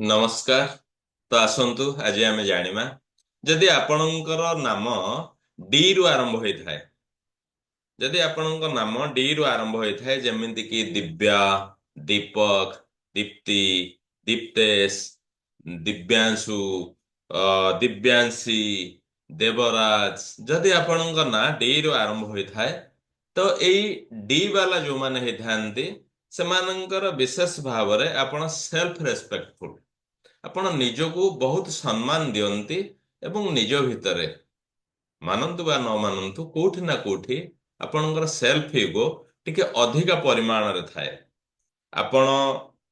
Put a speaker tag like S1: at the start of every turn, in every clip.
S1: नमस्कार। तो आसंतु आज आमे जानिमा जदि आपणकर नाम डी रु आरंभ होइथाय। जदि आपणक नाम डी रु आरंभ होइथाय जेमिति कि दिव्या, दीपक, दीप्ति, दीप्तेश, दिव्यांशु, दिव्यांशी, देवराज। जदि आपणक ना डी रु आरंभ होइथाय तो एई डी वाला जो माने हेथांती सेमानंकर विशेष भावरे आपण सेल्फ रेस्पेक्टफुल, ଆପଣ ନିଜକୁ ବହୁତ ସମ୍ମାନ ଦିଅନ୍ତି ଏବଂ ନିଜ ଭିତରେ ମାନନ୍ତୁ ବା ନ ମାନନ୍ତୁ କୋଉଠି ନା କୋଉଠି ଆପଣଙ୍କର ସେଲ୍ଫ ଇଗୋ ଟିକେ ଅଧିକା ପରିମାଣରେ ଥାଏ। ଆପଣ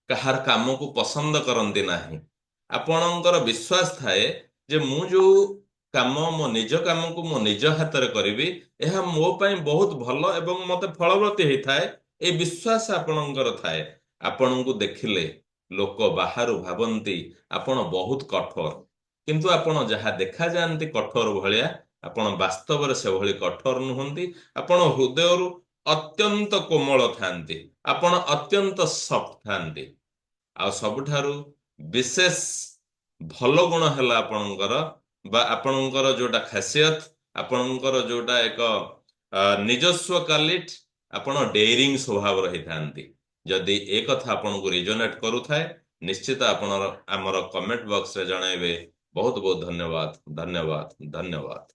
S1: କାହାର କାମକୁ ପସନ୍ଦ କରନ୍ତି ନାହିଁ। ଆପଣଙ୍କର ବିଶ୍ୱାସ ଥାଏ ଯେ ମୁଁ ଯୋଉ କାମ ମୋ ନିଜ କାମକୁ ମୋ ନିଜ ହାତରେ କରିବି ଏହା ମୋ ପାଇଁ ବହୁତ ଭଲ ଏବଂ ମୋତେ ଫଳବତୀ ହେଇଥାଏ। ଏ ବିଶ୍ୱାସ ଆପଣଙ୍କର ଥାଏ। ଆପଣଙ୍କୁ ଦେଖିଲେ ଲୋକ ବାହାରୁ ଭାବନ୍ତି ଆପଣ ବହୁତ କଠୋର, କିନ୍ତୁ ଆପଣ ଯାହା ଦେଖାଯାଆନ୍ତି କଠୋର ଭଳିଆ ଆପଣ ବାସ୍ତବରେ ସେଭଳି କଠୋର ନୁହନ୍ତି। ଆପଣ ହୃଦୟରୁ ଅତ୍ୟନ୍ତ କୋମଳ ଥାନ୍ତି, ଆପଣ ଅତ୍ୟନ୍ତ ସଫ୍ଟ ଥାନ୍ତି। ଆଉ ସବୁଠାରୁ ବିଶେଷ ଭଲ ଗୁଣ ହେଲା ଆପଣଙ୍କର ବା ଆପଣଙ୍କର ଯୋଉଟା ଖାସିୟତ, ଆପଣଙ୍କର ଯୋଉଟା ଏକ ନିଜସ୍ୱ କ୍ୱାଲିଟି, ଆପଣ ଡେରିଂ ସ୍ୱଭାବ ରହିଥାନ୍ତି। ଯଦି ଏ କଥା ଆପଣଙ୍କୁ ରିଜୋନେଟ୍ କରୁଥାଏ ନିଶ୍ଚିତ ଆପଣ ଆମର କମେଣ୍ଟ ବକ୍ସରେ ଜଣାଇବେ। ବହୁତ ବହୁତ ଧନ୍ୟବାଦ ଧନ୍ୟବାଦ ଧନ୍ୟବାଦ।